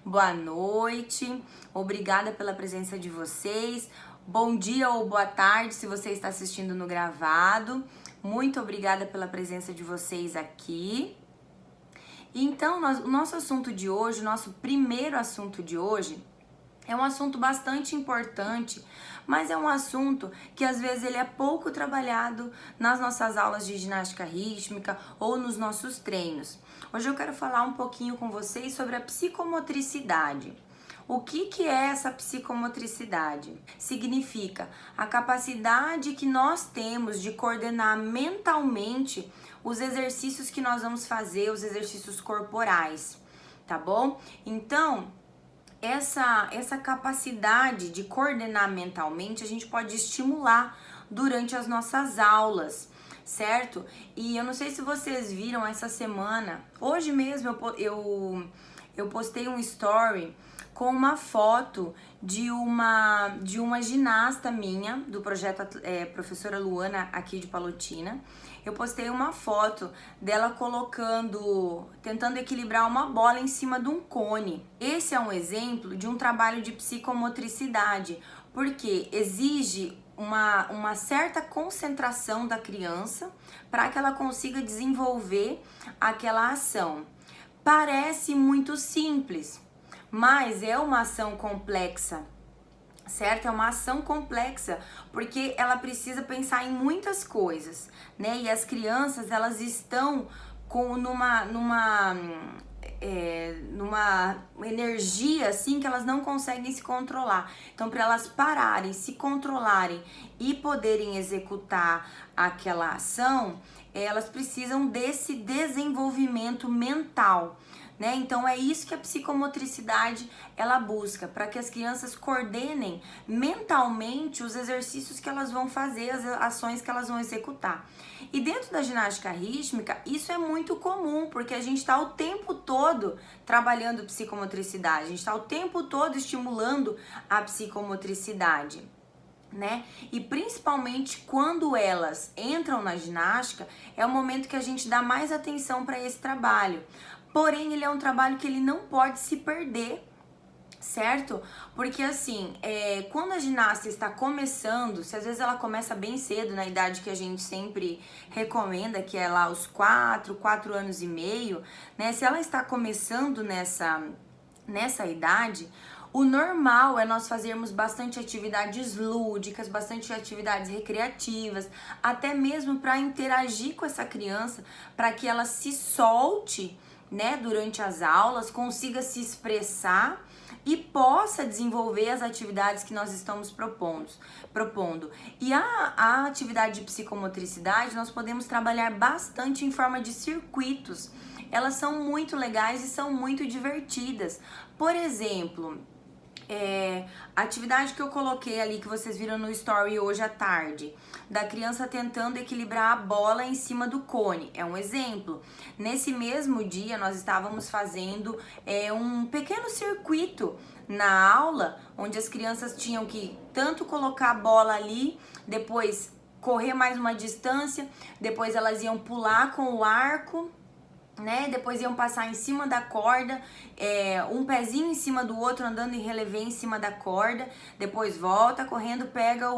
boa noite, obrigada pela presença de vocês, bom dia ou boa tarde se você está assistindo no gravado, muito obrigada pela presença de vocês aqui. Então, o nosso assunto de hoje, o nosso primeiro assunto de hoje, é um assunto bastante importante, mas é um assunto que às vezes ele é pouco trabalhado nas nossas aulas de ginástica rítmica ou nos nossos treinos. Hoje eu quero falar um pouquinho com vocês sobre a psicomotricidade. O que é essa psicomotricidade? Significa a capacidade que nós temos de coordenar mentalmente os exercícios que nós vamos fazer, os exercícios corporais, tá bom? Então, essa capacidade de coordenar mentalmente a gente pode estimular durante as nossas aulas, certo? E eu não sei se vocês viram essa semana, hoje mesmo eu postei um story com uma foto de uma ginasta minha, do projeto Professora Luana aqui de Palotina. Eu postei uma foto dela tentando equilibrar uma bola em cima de um cone. Esse é um exemplo de um trabalho de psicomotricidade, porque exige uma certa concentração da criança para que ela consiga desenvolver aquela ação. Parece muito simples, mas é uma ação complexa, certo? É uma ação complexa, porque ela precisa pensar em muitas coisas, né? E as crianças, elas estão numa energia assim que elas não conseguem se controlar. Então, para elas pararem, se controlarem e poderem executar aquela ação, elas precisam desse desenvolvimento mental, né? Então é isso que a psicomotricidade ela busca, para que as crianças coordenem mentalmente os exercícios que elas vão fazer, as ações que elas vão executar. E dentro da ginástica rítmica, isso é muito comum, porque a gente está o tempo todo trabalhando psicomotricidade, a gente está o tempo todo estimulando a psicomotricidade, né? E principalmente quando elas entram na ginástica, é o momento que a gente dá mais atenção para esse trabalho. Porém, ele é um trabalho que ele não pode se perder, certo? Porque assim, quando a ginasta está começando, se às vezes ela começa bem cedo, na idade que a gente sempre recomenda, que é lá os 4 anos e meio, né? Se ela está começando nessa idade, o normal é nós fazermos bastante atividades lúdicas, bastante atividades recreativas, até mesmo para interagir com essa criança, para que ela se solte, né, durante as aulas, consiga se expressar e possa desenvolver as atividades que nós estamos propondo. E a atividade de psicomotricidade nós podemos trabalhar bastante em forma de circuitos. Elas são muito legais e são muito divertidas. Por exemplo, a atividade que eu coloquei ali, que vocês viram no story hoje à tarde, da criança tentando equilibrar a bola em cima do cone, é um exemplo. Nesse mesmo dia, nós estávamos fazendo um pequeno circuito na aula, onde as crianças tinham que tanto colocar a bola ali, depois correr mais uma distância, depois elas iam pular com o arco, né? Depois iam passar em cima da corda, um pezinho em cima do outro, andando em relevê em cima da corda, depois volta correndo, pega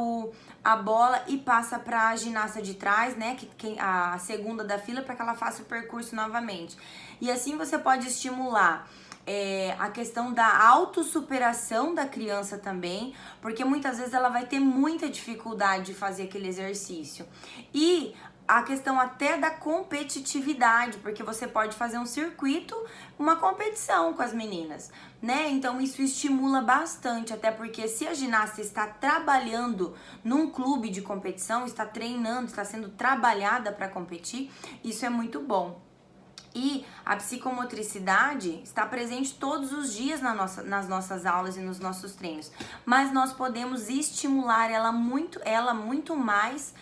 a bola e passa para a ginasta de trás, né? A segunda da fila, para que ela faça o percurso novamente. E assim você pode estimular a questão da autossuperação da criança também, porque muitas vezes ela vai ter muita dificuldade de fazer aquele exercício. E a questão até da competitividade, porque você pode fazer um circuito, uma competição com as meninas, né? Então isso estimula bastante, até porque se a ginasta está trabalhando num clube de competição, está treinando, está sendo trabalhada para competir, isso é muito bom. E a psicomotricidade está presente todos os dias nas nossas aulas e nos nossos treinos, mas nós podemos estimular ela muito mais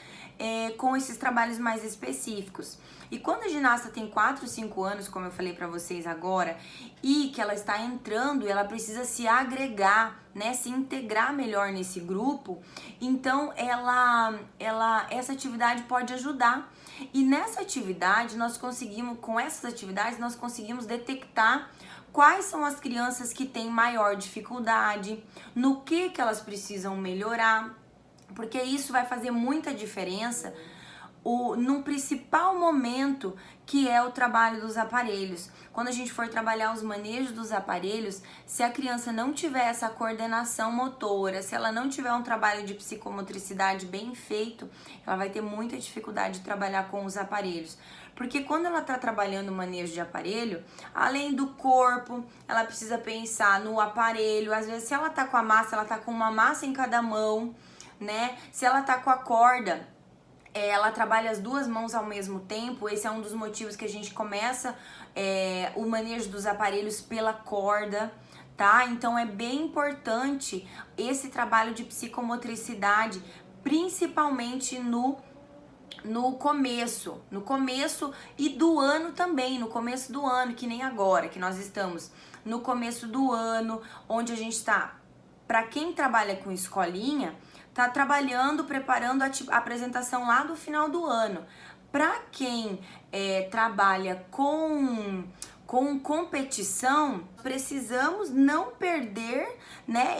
com esses trabalhos mais específicos. E quando a ginasta tem 4, 5 anos, como eu falei para vocês agora, e que ela está entrando, ela precisa se agregar, né, se integrar melhor nesse grupo, então essa atividade pode ajudar. E nessa atividade, com essas atividades, nós conseguimos detectar quais são as crianças que têm maior dificuldade, no que elas precisam melhorar, porque isso vai fazer muita diferença no principal momento, que é o trabalho dos aparelhos. Quando a gente for trabalhar os manejos dos aparelhos, se a criança não tiver essa coordenação motora, se ela não tiver um trabalho de psicomotricidade bem feito, ela vai ter muita dificuldade de trabalhar com os aparelhos. Porque quando ela está trabalhando o manejo de aparelho, além do corpo, ela precisa pensar no aparelho. Às vezes, se ela tá com a massa, ela tá com uma massa em cada mão, né? Se ela tá com a corda, ela trabalha as duas mãos ao mesmo tempo. Esse é um dos motivos que a gente começa o manejo dos aparelhos pela corda, tá? Então é bem importante esse trabalho de psicomotricidade, principalmente no começo e do ano também, no começo do ano, que nem agora, que nós estamos no começo do ano, onde a gente está, para quem trabalha com escolinha, tá trabalhando, preparando a apresentação lá do final do ano. Para quem trabalha com competição, precisamos não perder, né,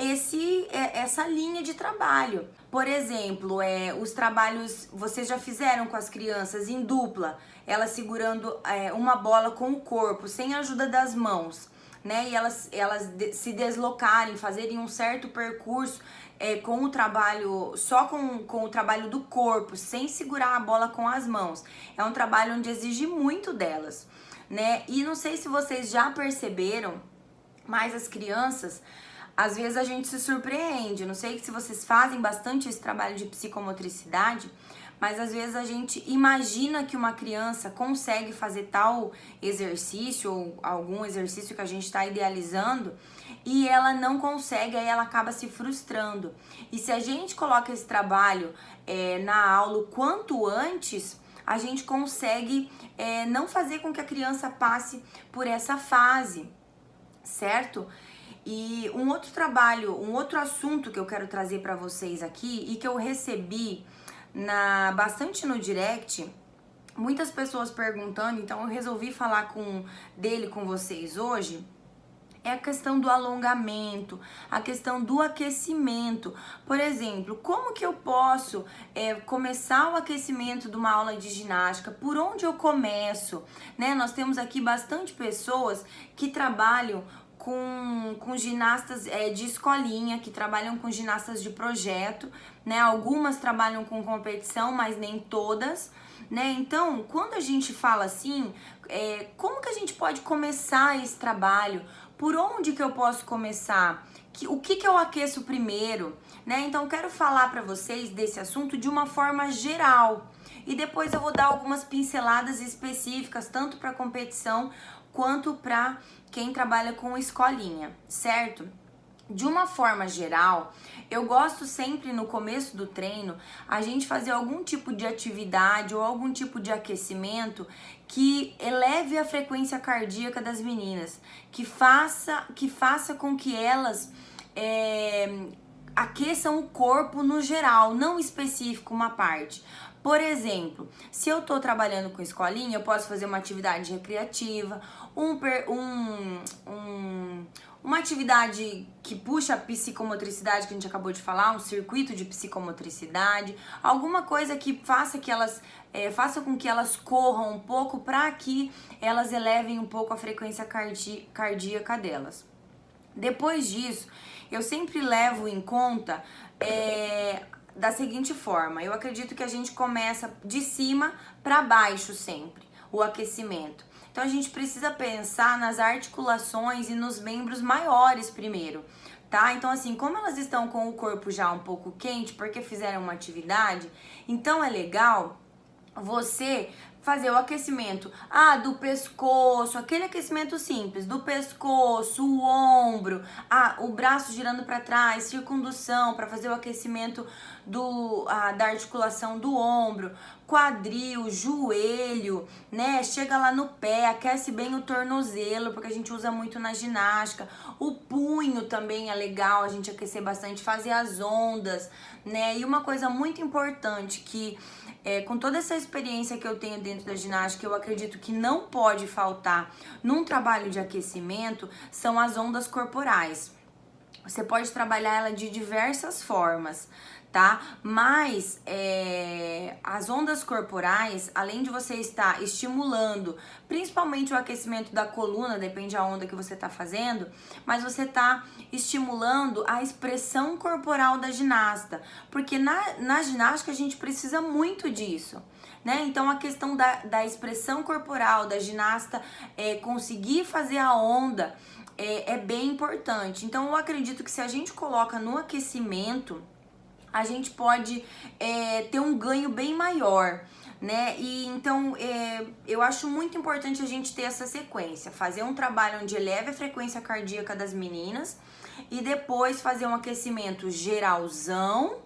essa linha de trabalho. Por exemplo, os trabalhos vocês já fizeram com as crianças em dupla, elas segurando uma bola com o corpo, sem a ajuda das mãos, né? E elas se deslocarem, fazerem um certo percurso com o trabalho, só com o trabalho do corpo, sem segurar a bola com as mãos. É um trabalho onde exige muito delas, né? E não sei se vocês já perceberam, mas as crianças, às vezes a gente se surpreende. Não sei se vocês fazem bastante esse trabalho de psicomotricidade, mas às vezes a gente imagina que uma criança consegue fazer tal exercício ou algum exercício que a gente está idealizando e ela não consegue, aí ela acaba se frustrando. E se a gente coloca esse trabalho na aula o quanto antes, a gente consegue não fazer com que a criança passe por essa fase, certo? E um outro trabalho, um outro assunto que eu quero trazer para vocês aqui e que eu recebi bastante no direct, muitas pessoas perguntando, então eu resolvi falar dele com vocês hoje, é a questão do alongamento, a questão do aquecimento. Por exemplo, como que eu posso começar o aquecimento de uma aula de ginástica? Por onde eu começo? Né? Nós temos aqui bastante pessoas que trabalham com ginastas de escolinha, que trabalham com ginastas de projeto, né? Algumas trabalham com competição, mas nem todas, né? Então, quando a gente fala assim, como que a gente pode começar esse trabalho? Por onde que eu posso começar? O que eu aqueço primeiro, né? Então, quero falar para vocês desse assunto de uma forma geral. E depois eu vou dar algumas pinceladas específicas, tanto para competição quanto para quem trabalha com escolinha, certo? De uma forma geral, eu gosto sempre no começo do treino a gente fazer algum tipo de atividade ou algum tipo de aquecimento que eleve a frequência cardíaca das meninas, que faça com que elas aqueçam o corpo no geral, não específico uma parte. Por exemplo, se eu tô trabalhando com escolinha, eu posso fazer uma atividade recreativa, uma atividade que puxa a psicomotricidade, que a gente acabou de falar, um circuito de psicomotricidade, alguma coisa que faça com que elas corram um pouco para que elas elevem um pouco a frequência cardíaca delas. Depois disso, eu sempre levo em conta da seguinte forma: eu acredito que a gente começa de cima para baixo sempre, o aquecimento. Então a gente precisa pensar nas articulações e nos membros maiores primeiro, tá? Então assim, como elas estão com o corpo já um pouco quente porque fizeram uma atividade, então é legal você fazer o aquecimento do pescoço, aquele aquecimento simples, do pescoço, o ombro, o braço girando para trás, circundução, para fazer o aquecimento da articulação do ombro, quadril, joelho, né? Chega lá no pé, aquece bem o tornozelo, porque a gente usa muito na ginástica. O punho também é legal a gente aquecer bastante, fazer as ondas, né? E uma coisa muito importante que com toda essa experiência que eu tenho dentro da ginástica, eu acredito que não pode faltar num trabalho de aquecimento são as ondas corporais. Você pode trabalhar ela de diversas formas, tá? Mas as ondas corporais, além de você estar estimulando, principalmente o aquecimento da coluna, depende da onda que você está fazendo, mas você está estimulando a expressão corporal da ginasta, porque na ginástica a gente precisa muito disso. Né? Então a questão da expressão corporal, da ginasta conseguir fazer a onda é bem importante. Então eu acredito que se a gente coloca no aquecimento, a gente pode ter um ganho bem maior, né? E então eu acho muito importante a gente ter essa sequência, fazer um trabalho onde eleve a frequência cardíaca das meninas e depois fazer um aquecimento geralzão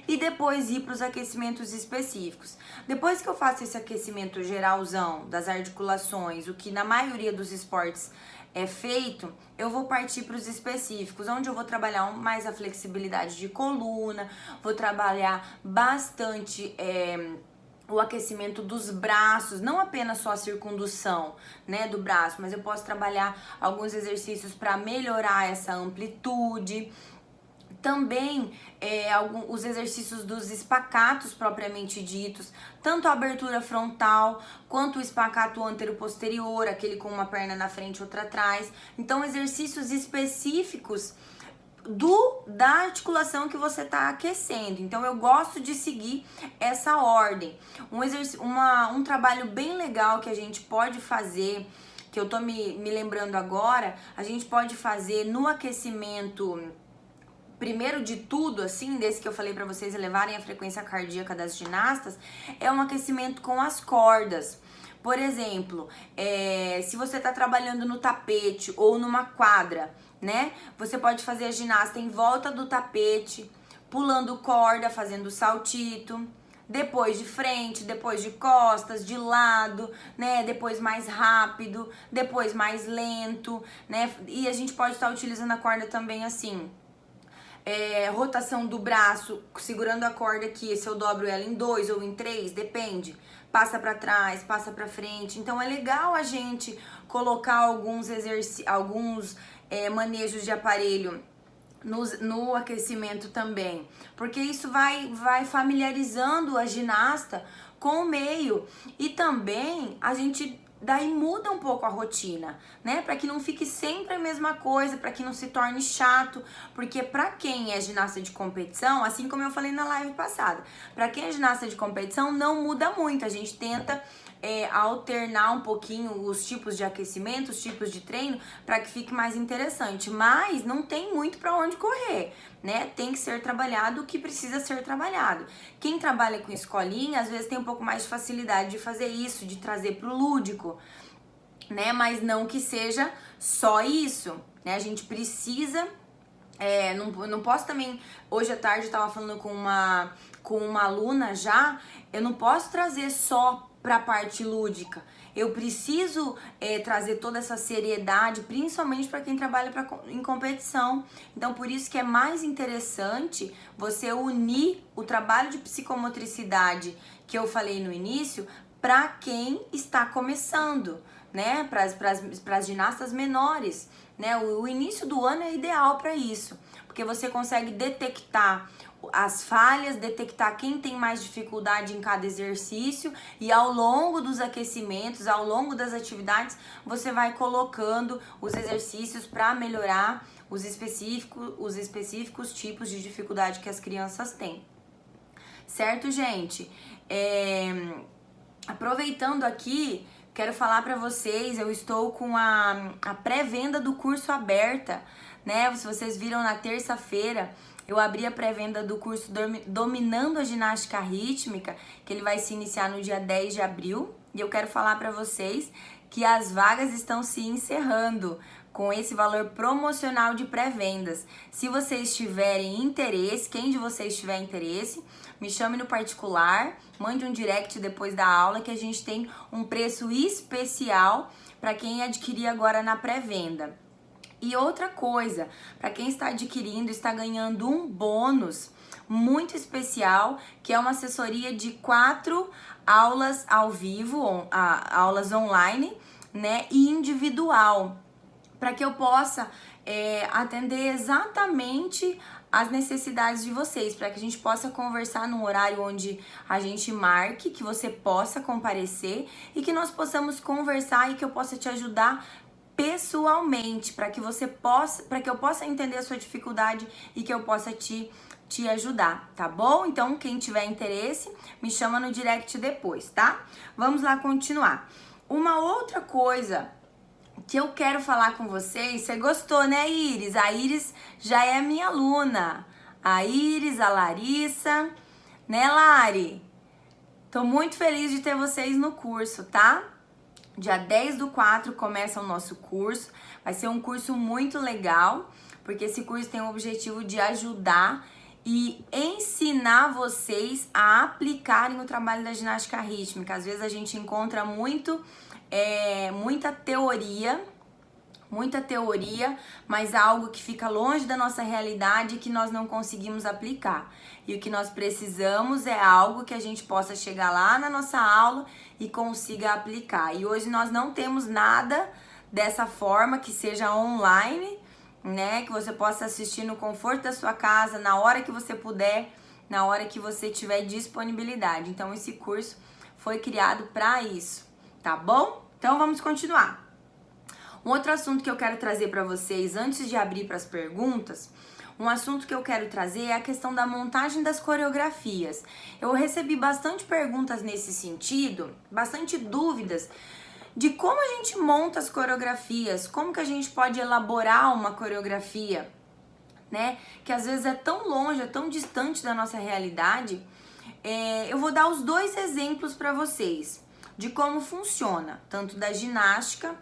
e depois ir para os aquecimentos específicos. Depois que eu faço esse aquecimento geralzão das articulações, o que na maioria dos esportes é feito, eu vou partir para os específicos, onde eu vou trabalhar mais a flexibilidade de coluna, vou trabalhar bastante o aquecimento dos braços, não apenas só a circundução, né, do braço, mas eu posso trabalhar alguns exercícios para melhorar essa amplitude. Também os exercícios dos espacatos propriamente ditos, tanto a abertura frontal quanto o espacato antero-posterior, aquele com uma perna na frente e outra atrás. Então, exercícios específicos da articulação que você está aquecendo. Então, eu gosto de seguir essa ordem. Um trabalho bem legal que a gente pode fazer, que eu tô me lembrando agora, a gente pode fazer no aquecimento. Primeiro de tudo, assim, desse que eu falei pra vocês elevarem a frequência cardíaca das ginastas, é um aquecimento com as cordas. Por exemplo, se você tá trabalhando no tapete ou numa quadra, né? Você pode fazer a ginasta em volta do tapete, pulando corda, fazendo saltito. Depois de frente, depois de costas, de lado, né? Depois mais rápido, depois mais lento, né? E a gente pode estar utilizando a corda também assim. Rotação do braço, segurando a corda aqui, se eu dobro ela em 2 ou em 3, depende. Passa pra trás, passa pra frente. Então é legal a gente colocar alguns manejos de aparelho no aquecimento também, porque isso vai familiarizando a ginasta com o meio. E também a gente daí muda um pouco a rotina, né? Para que não fique sempre a mesma coisa, para que não se torne chato, porque para quem é ginasta de competição, assim como eu falei na live passada, para quem é ginasta de competição não muda muito, a gente tenta alternar um pouquinho os tipos de aquecimento, os tipos de treino, para que fique mais interessante, mas não tem muito para onde correr, né? Tem que ser trabalhado o que precisa ser trabalhado. Quem trabalha com escolinha, às vezes tem um pouco mais de facilidade de fazer isso, de trazer pro lúdico, né? Mas não que seja só isso, né? A gente precisa... não posso também... Hoje à tarde eu tava falando com uma aluna já, eu não posso trazer só para a parte lúdica. Eu preciso trazer toda essa seriedade, principalmente para quem trabalha em competição. Então, por isso que é mais interessante você unir o trabalho de psicomotricidade que eu falei no início para quem está começando, né? Para as ginastas menores, né? O início do ano é ideal para isso, porque você consegue detectar as falhas, detectar quem tem mais dificuldade em cada exercício e ao longo dos aquecimentos, ao longo das atividades, você vai colocando os exercícios para melhorar os específicos tipos de dificuldade que as crianças têm. Certo, gente? Aproveitando aqui, quero falar para vocês, eu estou com a pré-venda do curso aberta, né? Se vocês viram na terça-feira, eu abri a pré-venda do curso Dominando a Ginástica Rítmica, que ele vai se iniciar no dia 10 de abril. E eu quero falar para vocês que as vagas estão se encerrando com esse valor promocional de pré-vendas. Se vocês tiverem interesse, quem de vocês tiver interesse, me chame no particular, mande um direct depois da aula que a gente tem um preço especial para quem adquirir agora na pré-venda. E outra coisa, para quem está adquirindo, está ganhando um bônus muito especial, que é uma assessoria de 4 aulas ao vivo, aulas online, né, e individual, para que eu possa atender exatamente as necessidades de vocês, para que a gente possa conversar num horário onde a gente marque, que você possa comparecer e que nós possamos conversar e que eu possa te ajudar pessoalmente, para que eu possa entender a sua dificuldade e que eu possa te ajudar, tá bom? Então, quem tiver interesse, me chama no direct depois, tá? Vamos lá continuar. Uma outra coisa que eu quero falar com vocês, você gostou, né, Iris? A Iris já é minha aluna. A Iris, a Larissa, né, Lari? Tô muito feliz de ter vocês no curso, tá? Dia 10/4 começa o nosso curso. Vai ser um curso muito legal, porque esse curso tem o objetivo de ajudar e ensinar vocês a aplicarem o trabalho da ginástica rítmica. Às vezes a gente encontra muita teoria, mas algo que fica longe da nossa realidade e que nós não conseguimos aplicar. E o que nós precisamos é algo que a gente possa chegar lá na nossa aula e consiga aplicar. E hoje nós não temos nada dessa forma que seja online, né? Que você possa assistir no conforto da sua casa, na hora que você puder, na hora que você tiver disponibilidade. Então esse curso foi criado para isso, tá bom? Então vamos continuar. Um outro assunto que eu quero trazer para vocês, antes de abrir para as perguntas, um assunto que eu quero trazer é a questão da montagem das coreografias. Eu recebi bastante perguntas nesse sentido, bastante dúvidas de como a gente monta as coreografias, como que a gente pode elaborar uma coreografia, né? Que às vezes é tão longe, é tão distante da nossa realidade. Eu vou dar os 2 exemplos para vocês de como funciona, tanto da ginástica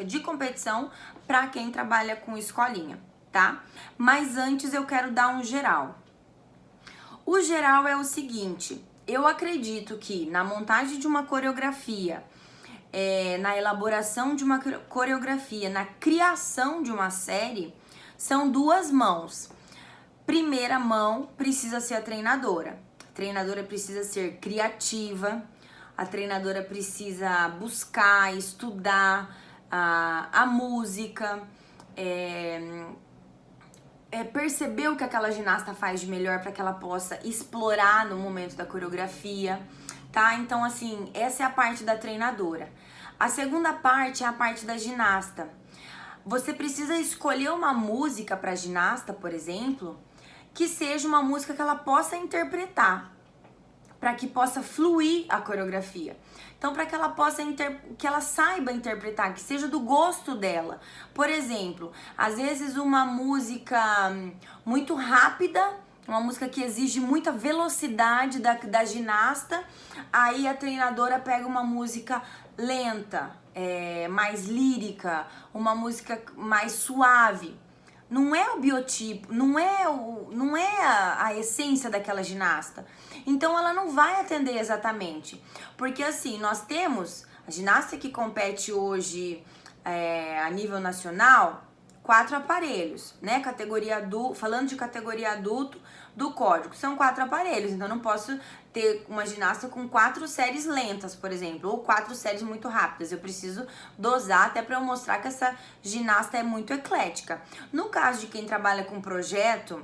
de competição, para quem trabalha com escolinha, tá? Mas antes eu quero dar um geral. O geral é o seguinte: eu acredito que na montagem de uma coreografia, na elaboração de uma coreografia, na criação de uma série, são 2 mãos. Primeira mão precisa ser a treinadora. A treinadora precisa ser criativa. A treinadora precisa buscar, estudar a música, perceber o que aquela ginasta faz de melhor para que ela possa explorar no momento da coreografia, tá? Então, assim, essa é a parte da treinadora. A segunda parte é a parte da ginasta. Você precisa escolher uma música para ginasta, por exemplo, que seja uma música que ela possa interpretar, para que possa fluir a coreografia. Então, para que ela possa que ela saiba interpretar, que seja do gosto dela. Por exemplo, às vezes uma música muito rápida, uma música que exige muita velocidade da ginasta, aí a treinadora pega uma música lenta, mais lírica, uma música mais suave. Não é o biotipo, não é a essência daquela ginasta. Então ela não vai atender exatamente. Porque assim, nós temos a ginasta que compete hoje a nível nacional, 4 aparelhos, né? Falando de categoria adulto do código, são 4 aparelhos. Então eu não posso ter uma ginasta com 4 séries lentas, por exemplo, ou 4 séries muito rápidas. Eu preciso dosar até para eu mostrar que essa ginasta é muito eclética. No caso de quem trabalha com projetos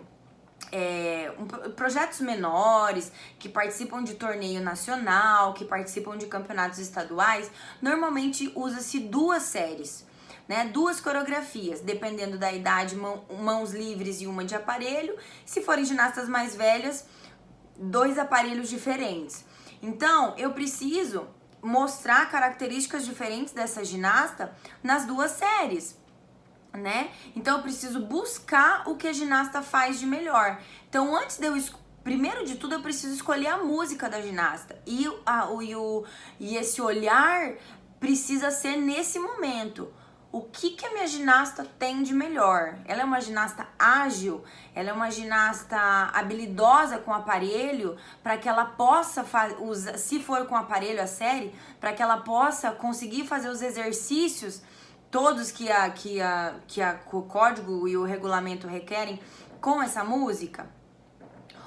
menores, que participam de torneio nacional, que participam de campeonatos estaduais, normalmente usa-se 2 séries, né? 2 coreografias, dependendo da idade, mãos livres e uma de aparelho. Se forem ginastas mais velhas, 2 aparelhos diferentes. Então, eu preciso mostrar características diferentes dessa ginasta nas 2 séries, né? Então, eu preciso buscar o que a ginasta faz de melhor. Então, primeiro de tudo, eu preciso escolher a música da ginasta. E esse olhar precisa ser nesse momento. O que a minha ginasta tem de melhor? Ela é uma ginasta ágil? Ela é uma ginasta habilidosa com aparelho, para que ela possa se for com aparelho a série, para que ela possa conseguir fazer os exercícios todos que o código e o regulamento requerem com essa música?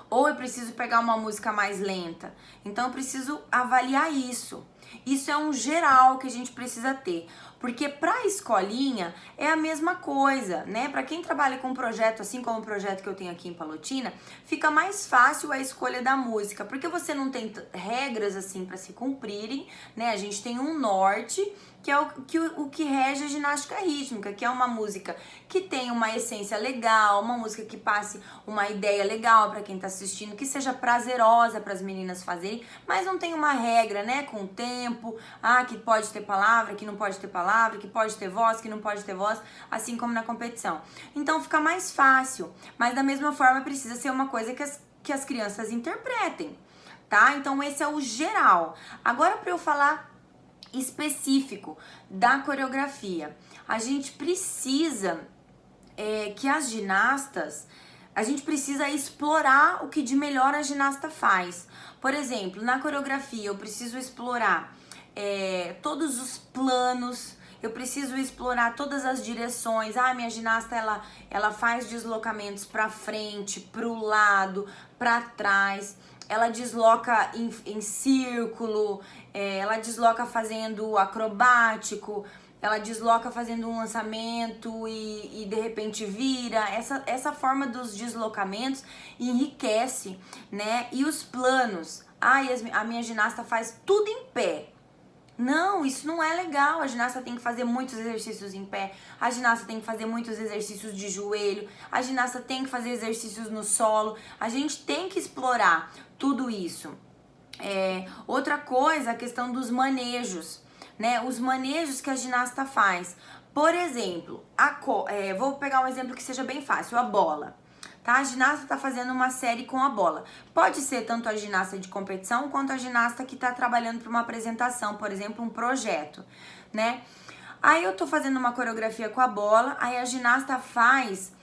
Ou eu preciso pegar uma música mais lenta? Então eu preciso avaliar isso. Isso é um geral que a gente precisa ter. Porque para a escolinha é a mesma coisa, né? Para quem trabalha com um projeto, assim como o projeto que eu tenho aqui em Palotina, fica mais fácil a escolha da música, porque você não tem regras assim para se cumprirem, né? A gente tem um norte, que é o que rege a ginástica rítmica, que é uma música que tem uma essência legal, uma música que passe uma ideia legal para quem está assistindo, que seja prazerosa para as meninas fazerem, mas não tem uma regra, né? Com o tempo, que pode ter palavra, que não pode ter palavra, que pode ter voz, que não pode ter voz, assim como na competição. Então fica mais fácil, mas da mesma forma precisa ser uma coisa que as crianças interpretem, tá? Então esse é o geral. Agora para eu falar específico da coreografia, a gente precisa que as ginastas, a gente precisa explorar o que de melhor a ginasta faz. Por exemplo, na coreografia eu preciso explorar todos os planos, eu preciso explorar todas as direções. Minha ginasta ela faz deslocamentos para frente, para o lado, para trás. Ela desloca em círculo, ela desloca fazendo acrobático, ela desloca fazendo um lançamento e de repente vira. Essa forma dos deslocamentos enriquece, né? E os planos. A minha ginasta faz tudo em pé. Não, isso não é legal. A ginasta tem que fazer muitos exercícios em pé, a ginasta tem que fazer muitos exercícios de joelho, a ginasta tem que fazer exercícios no solo. A gente tem que explorar tudo isso. Outra coisa, a questão dos manejos, né? Os manejos que a ginasta faz. Por exemplo, vou pegar um exemplo que seja bem fácil, a bola. Tá? A ginasta está fazendo uma série com a bola. Pode ser tanto a ginasta de competição quanto a ginasta que está trabalhando para uma apresentação, por exemplo, um projeto, né? Aí eu tô fazendo uma coreografia com a bola, aí a ginasta faz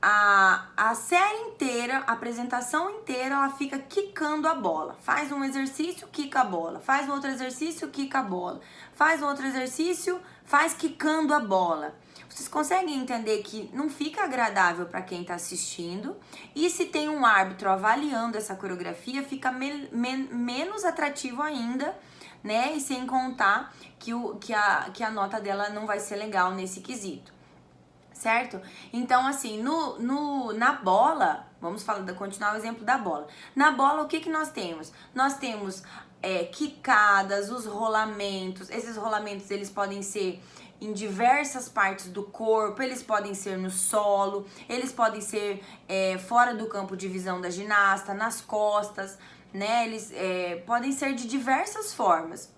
a série inteira, a apresentação inteira, ela fica quicando a bola. Faz um exercício, quica a bola. Faz um outro exercício, quica a bola. Faz um outro exercício, faz quicando a bola. Vocês conseguem entender que não fica agradável para quem está assistindo, e se tem um árbitro avaliando essa coreografia, fica menos atrativo ainda, né? E sem contar que a nota dela não vai ser legal nesse quesito, certo? Então, assim, na bola, vamos continuar o exemplo da bola. Na bola, o que nós temos? Nós temos quicadas, os rolamentos. Esses rolamentos, eles podem ser em diversas partes do corpo, eles podem ser no solo, eles podem ser fora do campo de visão da ginasta, nas costas, né? Eles podem ser de diversas formas.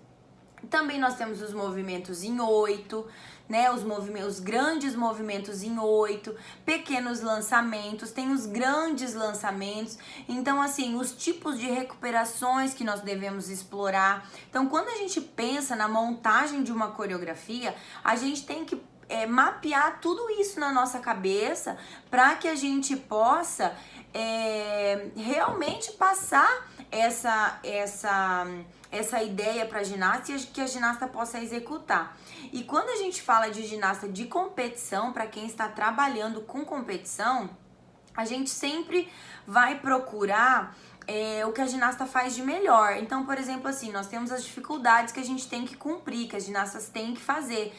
Também nós temos os movimentos em 8, né? Os grandes movimentos em 8, pequenos lançamentos, tem os grandes lançamentos. Então, assim, os tipos de recuperações que nós devemos explorar. Então, quando a gente pensa na montagem de uma coreografia, a gente tem que mapear tudo isso na nossa cabeça para que a gente possa realmente passar essa ideia para a ginasta e que a ginasta possa executar. E quando a gente fala de ginasta de competição, para quem está trabalhando com competição, a gente sempre vai procurar o que a ginasta faz de melhor. Então, por exemplo, assim, nós temos as dificuldades que a gente tem que cumprir, que as ginastas têm que fazer.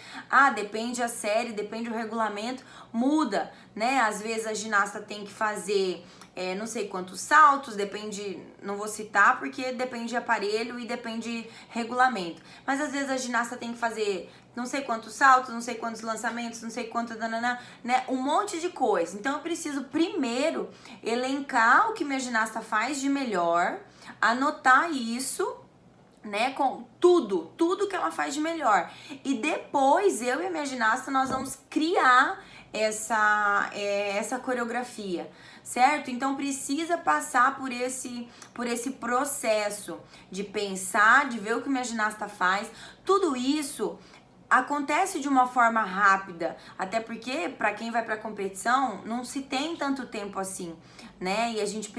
Depende a série, depende o regulamento, muda, né? Às vezes a ginasta tem que fazer não sei quantos saltos, depende, não vou citar porque depende de aparelho e depende de regulamento. Mas às vezes a ginasta tem que fazer não sei quantos saltos, não sei quantos lançamentos, não sei quanto, né? Um monte de coisa. Então eu preciso primeiro elencar o que minha ginasta faz de melhor, anotar isso, né, com tudo que ela faz de melhor. E depois eu e a minha ginasta nós vamos criar essa coreografia, certo? Então precisa passar por esse processo de pensar, de ver o que minha ginasta faz. Tudo isso acontece de uma forma rápida, até porque para quem vai para competição não se tem tanto tempo assim, né? E a gente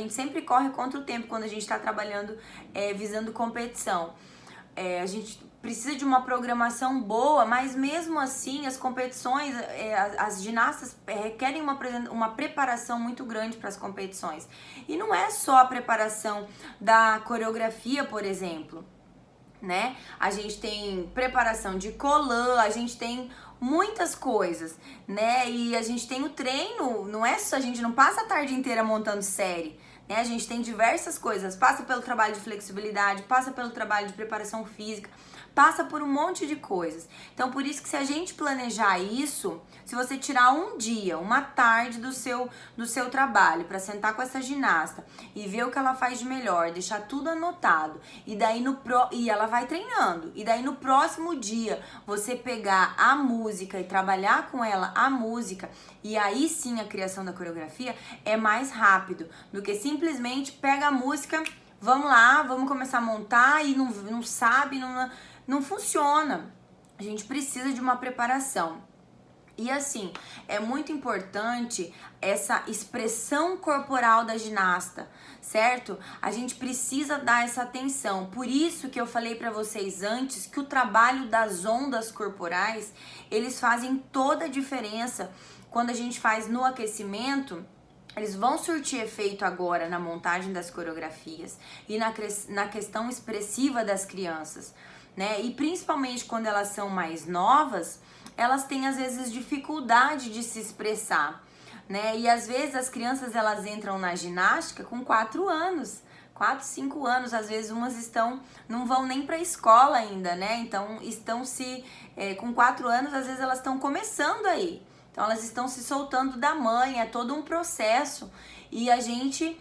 sempre corre contra o tempo quando a gente está trabalhando visando competição. A gente precisa de uma programação boa, mas mesmo assim as competições, as ginastas requerem uma preparação muito grande para as competições. E não é só a preparação da coreografia, por exemplo, né? A gente tem preparação de colã, a gente tem muitas coisas, né? E a gente tem o treino, não é só, a gente não passa a tarde inteira montando série, né? A gente tem diversas coisas, passa pelo trabalho de flexibilidade, passa pelo trabalho de preparação física, passa por um monte de coisas. Então, por isso que se a gente planejar isso, se você tirar um dia, uma tarde do seu trabalho para sentar com essa ginasta e ver o que ela faz de melhor, deixar tudo anotado, e daí e ela vai treinando, e daí no próximo dia você pegar a música e trabalhar com ela a música, e aí sim a criação da coreografia é mais rápido do que simplesmente pega a música, vamos lá, vamos começar a montar e não sabe, não funciona. A gente precisa de uma preparação. E assim, é muito importante essa expressão corporal da ginasta, certo? A gente precisa dar essa atenção. Por isso que eu falei para vocês antes que o trabalho das ondas corporais, eles fazem toda a diferença quando a gente faz no aquecimento. Eles vão surtir efeito agora na montagem das coreografias e na questão expressiva das crianças, né? E principalmente quando elas são mais novas, elas têm às vezes dificuldade de se expressar, né? E às vezes as crianças elas entram na ginástica com 4 anos, 4, 5 anos, às vezes umas não vão nem para a escola ainda, né? Então com 4 anos, às vezes elas estão começando aí. Então elas estão se soltando da mãe, é todo um processo. E a gente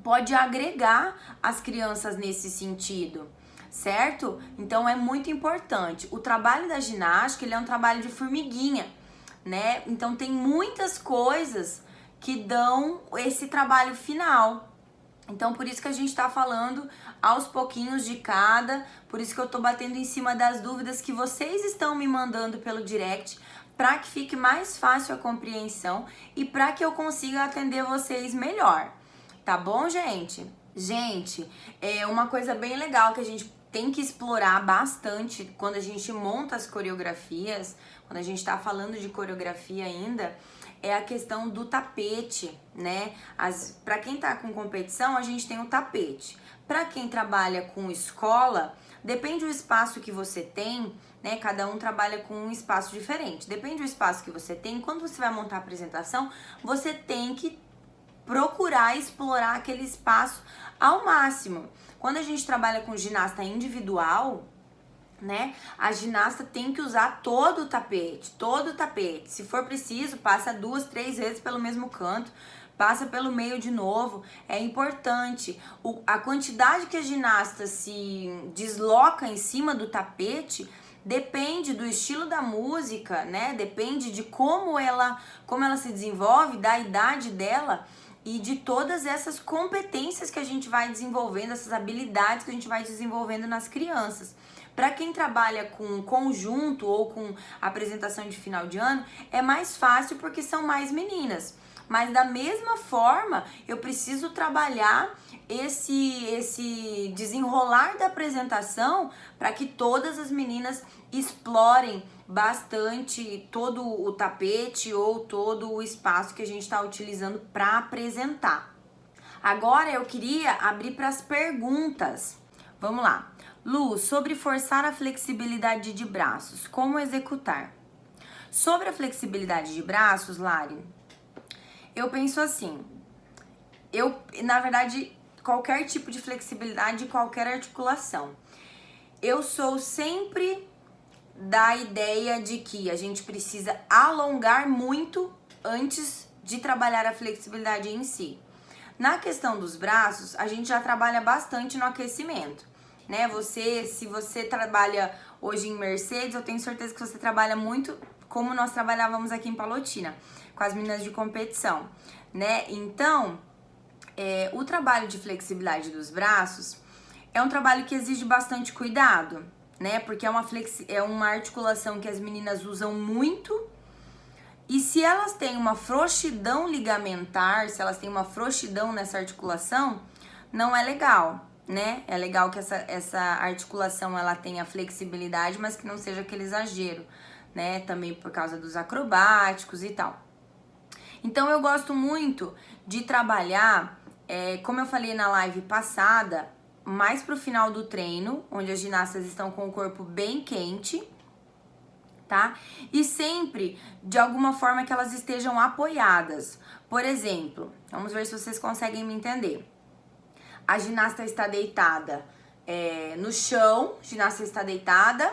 pode agregar as crianças nesse sentido, certo? Então é muito importante. O trabalho da ginástica, ele é um trabalho de formiguinha, né? Então tem muitas coisas que dão esse trabalho final. Então por isso que a gente tá falando aos pouquinhos de cada, por isso que eu tô batendo em cima das dúvidas que vocês estão me mandando pelo direct, para que fique mais fácil a compreensão e para que eu consiga atender vocês melhor. Tá bom, gente? Gente, é uma coisa bem legal que a gente tem que explorar bastante quando a gente monta as coreografias, quando a gente tá falando de coreografia ainda, é a questão do tapete, né? Para quem tá com competição, a gente tem o tapete. Para quem trabalha com escola, depende do espaço que você tem, né? Cada um trabalha com um espaço diferente. Depende do espaço que você tem. Quando você vai montar a apresentação, você tem que procurar explorar aquele espaço ao máximo. Quando a gente trabalha com ginasta individual, né? A ginasta tem que usar todo o tapete, todo o tapete. Se for preciso, passa 2, 3 vezes pelo mesmo canto, passa pelo meio de novo. É importante. A quantidade que a ginasta se desloca em cima do tapete depende do estilo da música, né? Depende de como ela se desenvolve, da idade dela e de todas essas competências que a gente vai desenvolvendo, essas habilidades que a gente vai desenvolvendo nas crianças. Para quem trabalha com conjunto ou com apresentação de final de ano, é mais fácil porque são mais meninas. Mas da mesma forma, eu preciso trabalhar esse desenrolar da apresentação para que todas as meninas explorem bastante todo o tapete ou todo o espaço que a gente está utilizando para apresentar. Agora eu queria abrir para as perguntas. Vamos lá. Lu, sobre forçar a flexibilidade de braços, como executar? Sobre a flexibilidade de braços, Lari, eu penso assim, na verdade, qualquer tipo de flexibilidade, qualquer articulação. Eu sou sempre da ideia de que a gente precisa alongar muito antes de trabalhar a flexibilidade em si. Na questão dos braços, a gente já trabalha bastante no aquecimento, né? Se você trabalha hoje em Mercedes, eu tenho certeza que você trabalha muito como nós trabalhávamos aqui em Palotina, com as meninas de competição, né? Então, o trabalho de flexibilidade dos braços é um trabalho que exige bastante cuidado, né? Porque é uma articulação que as meninas usam muito. E se elas têm uma frouxidão ligamentar, se elas têm uma frouxidão nessa articulação, não é legal, né? É legal que essa articulação ela tenha flexibilidade, mas que não seja aquele exagero, né? Também por causa dos acrobáticos e tal. Então eu gosto muito de trabalhar, como eu falei na live passada, mais pro final do treino, onde as ginastas estão com o corpo bem quente, tá? E sempre de alguma forma que elas estejam apoiadas. Por exemplo, vamos ver se vocês conseguem me entender. A ginasta está deitada no chão, a ginasta está deitada,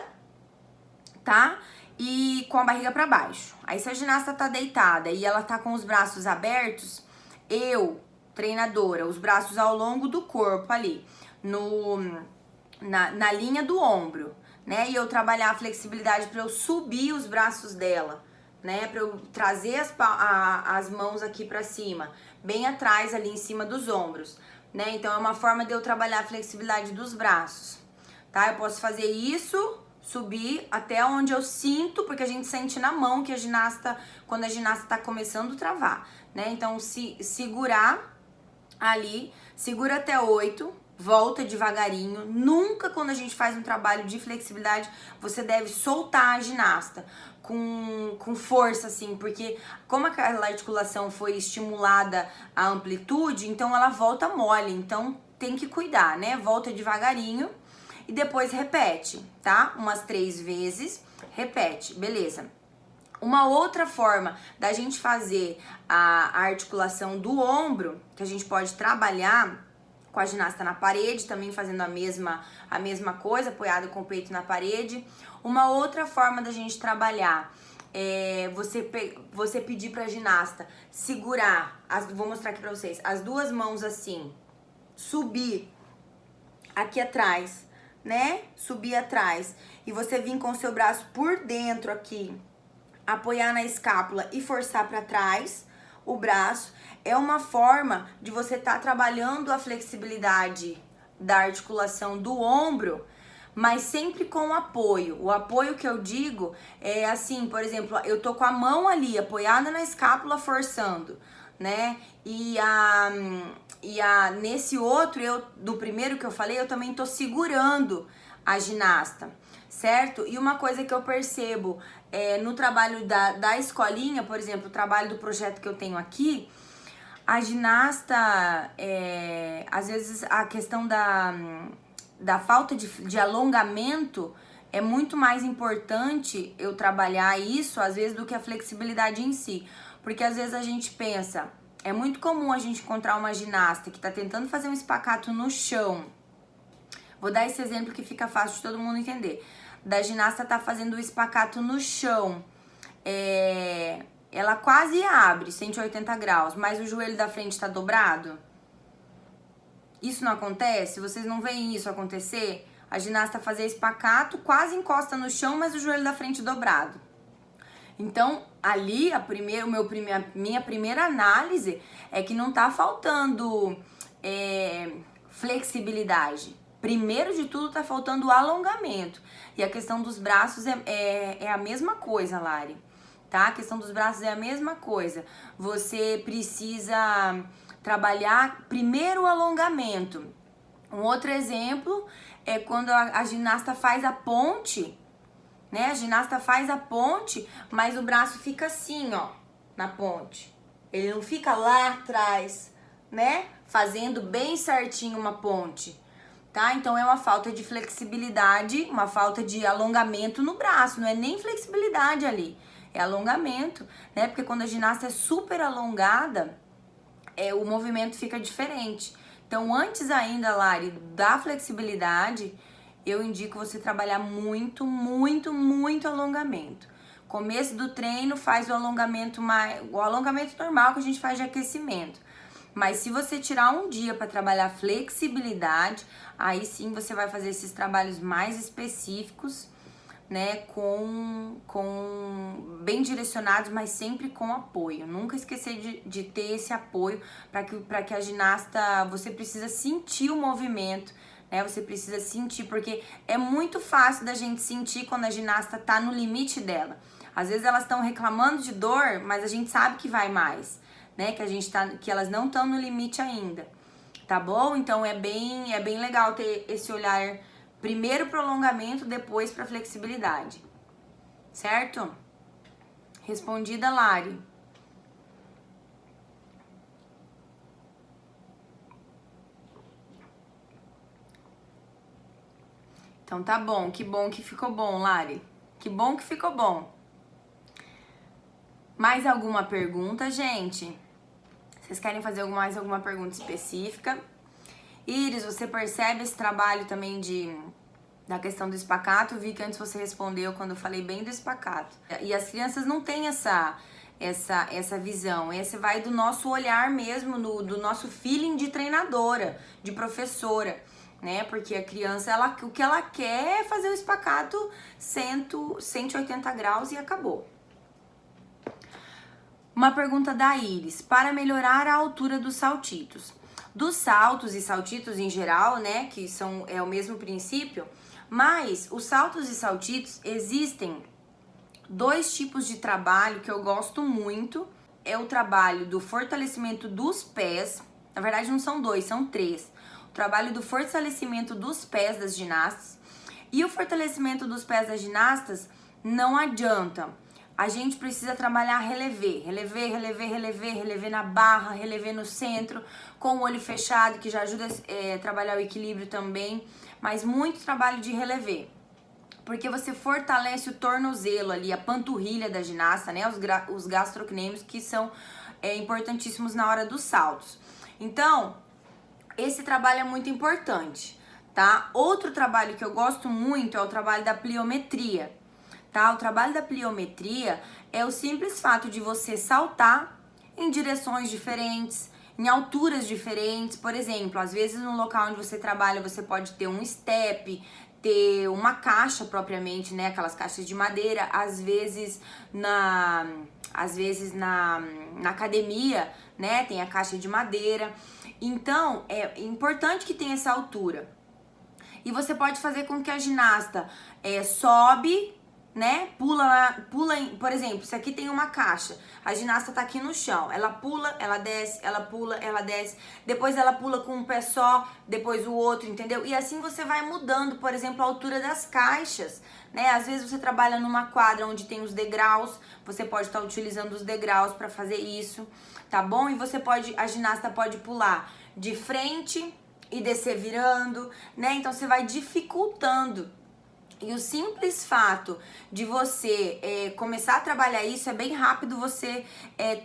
tá? E com a barriga para baixo. Aí se a ginasta tá deitada e ela tá com os braços abertos, eu, treinadora, os braços ao longo do corpo ali, na linha do ombro, né? E eu trabalhar a flexibilidade para eu subir os braços dela, né? Para eu trazer as mãos aqui para cima, bem atrás ali em cima dos ombros, né? Então é uma forma de eu trabalhar a flexibilidade dos braços, tá? Eu posso fazer isso, subir até onde eu sinto, porque a gente sente na mão que quando a ginasta tá começando a travar, né? Então segurar ali, segura até 8, volta devagarinho. Nunca quando a gente faz um trabalho de flexibilidade, você deve soltar a ginasta com força, assim, porque como aquela articulação foi estimulada a amplitude, então ela volta mole, então tem que cuidar, né? Volta devagarinho e depois repete, tá? Umas 3 vezes, repete, beleza. Uma outra forma da gente fazer a articulação do ombro, que a gente pode trabalhar com a ginasta na parede, também fazendo a mesma coisa, apoiado com o peito na parede. Uma outra forma da gente trabalhar é você pedir pra ginasta segurar, vou mostrar aqui pra vocês, as duas mãos assim, subir aqui atrás, né? Subir atrás. E você vir com o seu braço por dentro aqui, apoiar na escápula e forçar para trás o braço. É uma forma de você estar trabalhando a flexibilidade da articulação do ombro, mas sempre com apoio. O apoio que eu digo é assim, por exemplo, eu tô com a mão ali apoiada na escápula forçando, né? Nesse outro, do primeiro que eu falei, eu também tô segurando a ginasta, certo? E uma coisa que eu percebo no trabalho da escolinha, por exemplo, o trabalho do projeto que eu tenho aqui, a ginasta, às vezes a questão da falta de alongamento é muito mais importante eu trabalhar isso, às vezes, do que a flexibilidade em si. Porque às vezes a gente pensa, é muito comum a gente encontrar uma ginasta que tá tentando fazer um espacate no chão. Vou dar esse exemplo que fica fácil de todo mundo entender. Da ginasta tá fazendo o espacate no chão. Ela quase abre 180 graus, mas o joelho da frente tá dobrado. Isso não acontece? Vocês não veem isso acontecer? A ginasta fazer espacate, quase encosta no chão, mas o joelho da frente dobrado. Então, ali, minha primeira análise é que não tá faltando flexibilidade. Primeiro de tudo, tá faltando alongamento. E a questão dos braços é a mesma coisa, Lari. Tá? A questão dos braços é a mesma coisa. Você precisa trabalhar primeiro o alongamento. Um outro exemplo é quando a ginasta faz a ponte, né? A ginasta faz a ponte, mas o braço fica assim, ó, na ponte. Ele não fica lá atrás, né? Fazendo bem certinho uma ponte, tá? Então é uma falta de flexibilidade, uma falta de alongamento no braço, não é nem flexibilidade ali, é alongamento, né? Porque quando a ginasta é super alongada, o movimento fica diferente. Então, antes ainda, Lari, da flexibilidade, eu indico você trabalhar muito, muito, muito alongamento. Começo do treino faz o alongamento normal que a gente faz de aquecimento. Mas se você tirar um dia para trabalhar flexibilidade, aí sim você vai fazer esses trabalhos mais específicos, né, com bem direcionados, mas sempre com apoio. Nunca esquecer de ter esse apoio para que a ginasta, você precisa sentir o movimento, né? Você precisa sentir, porque é muito fácil da gente sentir quando a ginasta tá no limite dela. Às vezes elas estão reclamando de dor, mas a gente sabe que vai mais, né? Que elas não estão no limite ainda. tá bom? Então é bem legal ter esse olhar primeiro pro alongamento, depois pra flexibilidade, certo? Respondida, Lari. Então tá bom que ficou bom, Lari. Que bom que ficou bom. Mais alguma pergunta, gente? Vocês querem fazer mais alguma pergunta específica? Iris, você percebe esse trabalho também da questão do espacato? Eu vi que antes você respondeu quando eu falei bem do espacato. E as crianças não têm essa visão. Esse vai do nosso olhar mesmo, do nosso feeling de treinadora, de professora, né? Porque a criança, o que ela quer é fazer o espacato 180 graus e acabou. Uma pergunta da Iris. Para melhorar a altura dos saltitos. Dos saltos e saltitos em geral, né, que é o mesmo princípio, mas os saltos e saltitos existem 2 tipos de trabalho que eu gosto muito. É o trabalho do fortalecimento dos pés. Na verdade não são 2, são 3. O trabalho do fortalecimento dos pés das ginastas. E o fortalecimento dos pés das ginastas não adianta. A gente precisa trabalhar relevé na barra, relevé no centro, com o olho fechado, que já ajuda a trabalhar o equilíbrio também, mas muito trabalho de relevé, porque você fortalece o tornozelo ali, a panturrilha da ginasta, né, os gastrocnêmios, que são importantíssimos na hora dos saltos. Então, esse trabalho é muito importante, tá? Outro trabalho que eu gosto muito é o trabalho da pliometria. Tá? O trabalho da pliometria é o simples fato de você saltar em direções diferentes, em alturas diferentes. Por exemplo, às vezes no local onde você trabalha você pode ter um step, ter uma caixa propriamente, né? Aquelas caixas de madeira. Às vezes na academia, né? Tem a caixa de madeira. Então é importante que tenha essa altura. E você pode fazer com que a ginasta sobe, né? Pula, por exemplo, se aqui tem uma caixa, a ginasta tá aqui no chão, ela pula, ela desce, ela pula, ela desce, depois ela pula com um pé só, depois o outro, entendeu? E assim você vai mudando, por exemplo, a altura das caixas, né? Às vezes você trabalha numa quadra onde tem os degraus, você pode estar utilizando os degraus para fazer isso, tá bom? E a ginasta pode pular de frente e descer virando, né? Então você vai dificultando. E o simples fato de você começar a trabalhar isso, é bem rápido você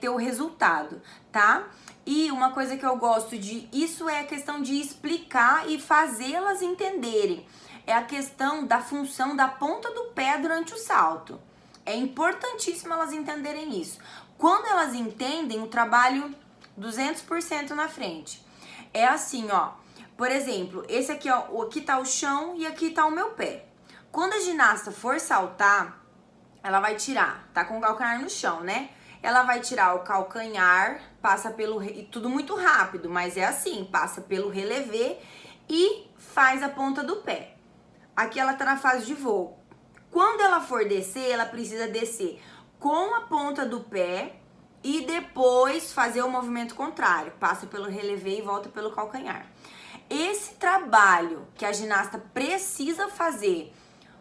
ter o resultado, tá? E uma coisa que eu gosto isso é a questão de explicar e fazê-las entenderem. É a questão da função da ponta do pé durante o salto. É importantíssimo elas entenderem isso. Quando elas entendem, o trabalho 200% na frente. É assim, ó. Por exemplo, esse aqui, ó, aqui tá o chão e aqui tá o meu pé. Quando a ginasta for saltar, ela vai tirar, tá com o calcanhar no chão, né? Ela vai tirar o calcanhar, passa pelo... Tudo muito rápido, mas é assim, passa pelo relevé e faz a ponta do pé. Aqui ela tá na fase de voo. Quando ela for descer, ela precisa descer com a ponta do pé e depois fazer o movimento contrário. Passa pelo relevé e volta pelo calcanhar. Esse trabalho que a ginasta precisa fazer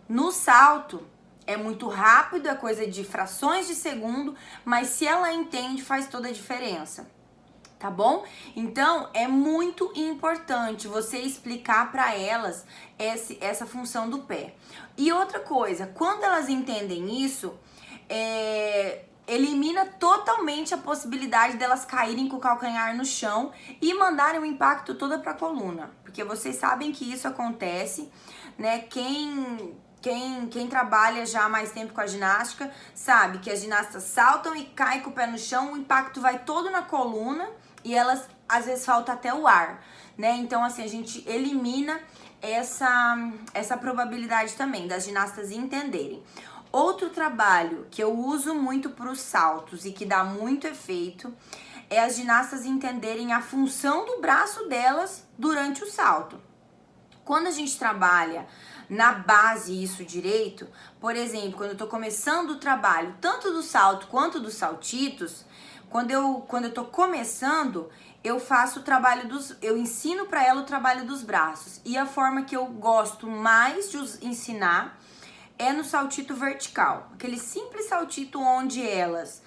no salto é muito rápido, é coisa de frações de segundo, mas se ela entende, faz toda a diferença, tá bom? Então, é muito importante você explicar para elas essa função do pé. E outra coisa, quando elas entendem isso, elimina totalmente a possibilidade delas caírem com o calcanhar no chão e mandarem o impacto todo para a coluna, porque vocês sabem que isso acontece, né? Quem trabalha já há mais tempo com a ginástica sabe que as ginastas saltam e caem com o pé no chão, o impacto vai todo na coluna e elas, às vezes, falta até o ar, né? Então, assim, a gente elimina essa probabilidade também das ginastas entenderem. Outro trabalho que eu uso muito para os saltos e que dá muito efeito é as ginastas entenderem a função do braço delas durante o salto. Quando a gente trabalha na base isso direito, por exemplo, quando eu tô começando o trabalho, tanto do salto quanto dos saltitos, Quando eu tô começando, eu faço o trabalho eu ensino para ela o trabalho dos braços. E a forma que eu gosto mais de ensinar é no saltito vertical. Aquele simples saltito onde elas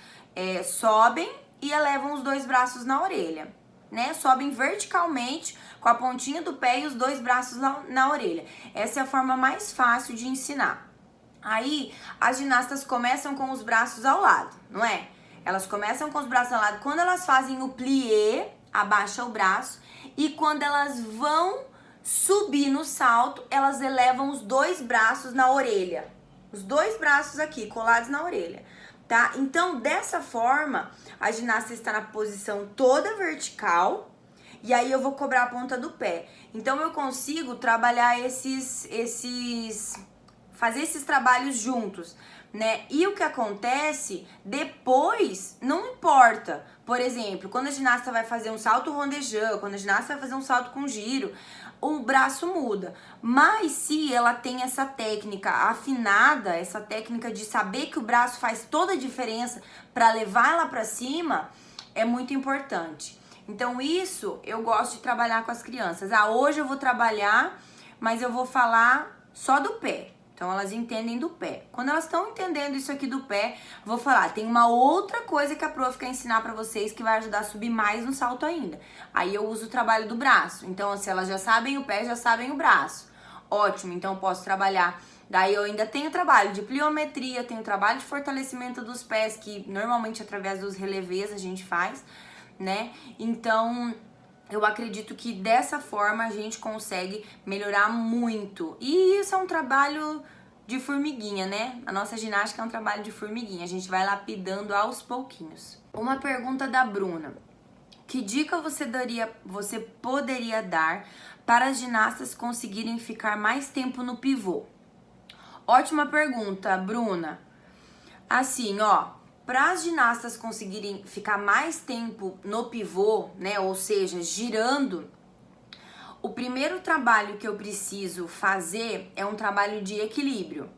sobem e elevam os dois braços na orelha, né? Sobem verticalmente com a pontinha do pé e os dois braços na orelha. Essa é a forma mais fácil de ensinar. Aí, as ginastas começam com os braços ao lado, não é? Elas começam com os braços ao lado. Quando elas fazem o plié, abaixa o braço. E quando elas vão subir no salto, elas elevam os dois braços na orelha. Os dois braços aqui, colados na orelha, tá? Então, dessa forma, a ginasta está na posição toda vertical. E aí eu vou cobrar a ponta do pé. Então, eu consigo trabalhar fazer esses trabalhos juntos, né? E o que acontece depois não importa. Por exemplo, quando a ginasta vai fazer um salto rondejão, quando a ginasta vai fazer um salto com giro, o braço muda. Mas se ela tem essa técnica afinada, essa técnica de saber que o braço faz toda a diferença para levar ela para cima, é muito importante. Então isso eu gosto de trabalhar com as crianças. Hoje eu vou trabalhar, mas eu vou falar só do pé. Então, elas entendem do pé. Quando elas estão entendendo isso aqui do pé, vou falar, tem uma outra coisa que a prof quer ensinar pra vocês que vai ajudar a subir mais no salto ainda. Aí eu uso o trabalho do braço. Então, se elas já sabem o pé, já sabem o braço. Ótimo, então eu posso trabalhar. Daí eu ainda tenho trabalho de pliometria, tenho trabalho de fortalecimento dos pés, que normalmente através dos relevés a gente faz, né? Então, eu acredito que dessa forma a gente consegue melhorar muito. E isso é um trabalho de formiguinha, né? A nossa ginástica é um trabalho de formiguinha. A gente vai lapidando aos pouquinhos. Uma pergunta da Bruna. Que dica você poderia dar para as ginastas conseguirem ficar mais tempo no pivô? Ótima pergunta, Bruna. Assim, para as ginastas conseguirem ficar mais tempo no pivô, né, ou seja, girando, o primeiro trabalho que eu preciso fazer é um trabalho de equilíbrio,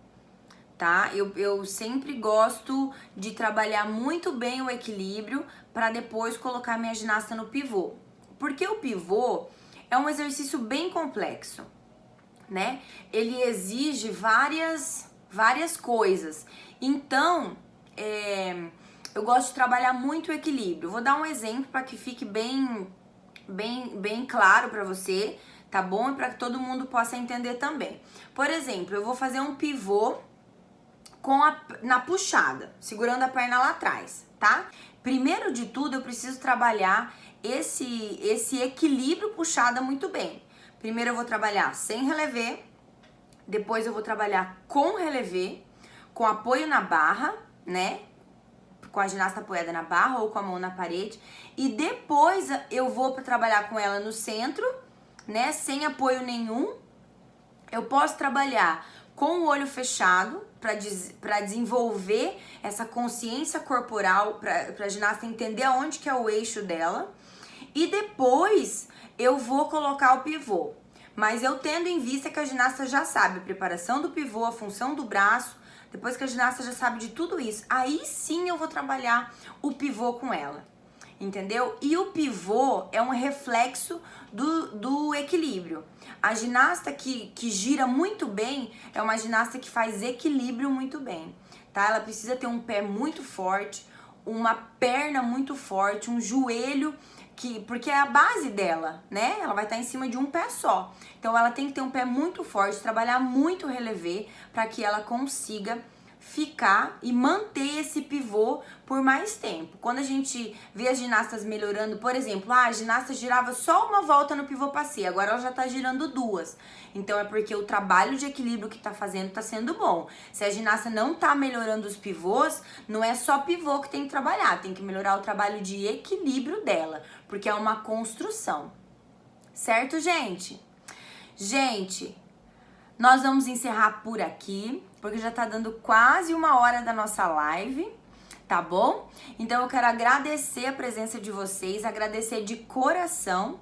tá? Eu sempre gosto de trabalhar muito bem o equilíbrio para depois colocar minha ginasta no pivô. Porque o pivô é um exercício bem complexo, né? Ele exige várias coisas. Então, eu gosto de trabalhar muito o equilíbrio. Vou dar um exemplo para que fique bem claro para você, tá bom? E para que todo mundo possa entender também. Por exemplo, eu vou fazer um pivô na puxada, segurando a perna lá atrás, tá? Primeiro de tudo, eu preciso trabalhar esse equilíbrio puxada muito bem. Primeiro eu vou trabalhar sem relevé, depois eu vou trabalhar com relevé, com apoio na barra, né? Com a ginasta apoiada na barra ou com a mão na parede. E depois eu vou trabalhar com ela no centro, né? Sem apoio nenhum. Eu posso trabalhar com o olho fechado para desenvolver essa consciência corporal, para a ginasta entender aonde que é o eixo dela. E depois eu vou colocar o pivô. Mas eu tendo em vista que a ginasta já sabe a preparação do pivô, a função do braço. Depois que a ginasta já sabe de tudo isso, aí sim eu vou trabalhar o pivô com ela, entendeu? E o pivô é um reflexo do equilíbrio. A ginasta que gira muito bem é uma ginasta que faz equilíbrio muito bem, tá? Ela precisa ter um pé muito forte, uma perna muito forte, um joelho porque é a base dela, né? Ela vai estar em cima de um pé só. Então ela tem que ter um pé muito forte, trabalhar muito relevé para que ela consiga ficar e manter esse pivô por mais tempo. Quando a gente vê as ginastas melhorando, por exemplo, a ginasta girava só uma volta no pivô passé, agora ela já tá girando duas. Então é porque o trabalho de equilíbrio que tá fazendo tá sendo bom. Se a ginasta não tá melhorando os pivôs, não é só pivô que tem que trabalhar, tem que melhorar o trabalho de equilíbrio dela, porque é uma construção. Certo, gente? Gente, nós vamos encerrar por aqui, porque já tá dando quase 1 hora da nossa live, tá bom? Então eu quero agradecer a presença de vocês, agradecer de coração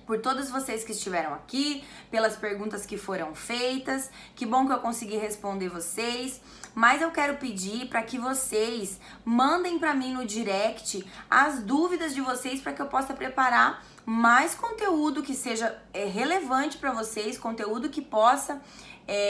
por todos vocês que estiveram aqui, pelas perguntas que foram feitas. Que bom que eu consegui responder vocês. mas eu quero pedir para que vocês mandem para mim no direct as dúvidas de vocês para que eu possa preparar mais conteúdo que seja relevante para vocês, conteúdo que possa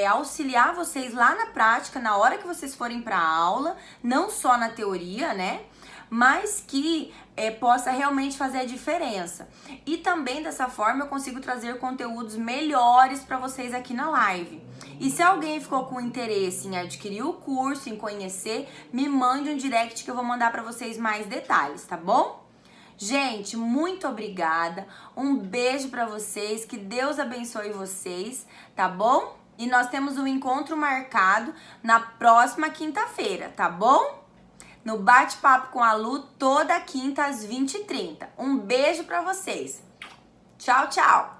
auxiliar vocês lá na prática, na hora que vocês forem para a aula, não só na teoria, né? Mas que possa realmente fazer a diferença. E também dessa forma eu consigo trazer conteúdos melhores para vocês aqui na live. E se alguém ficou com interesse em adquirir o curso, em conhecer, me mande um direct que eu vou mandar para vocês mais detalhes, tá bom? Gente, muito obrigada. Um beijo para vocês, que Deus abençoe vocês, tá bom? E nós temos um encontro marcado na próxima quinta-feira, tá bom? No Bate-Papo com a Lu, toda quinta às 20h30. Um beijo pra vocês. Tchau, tchau!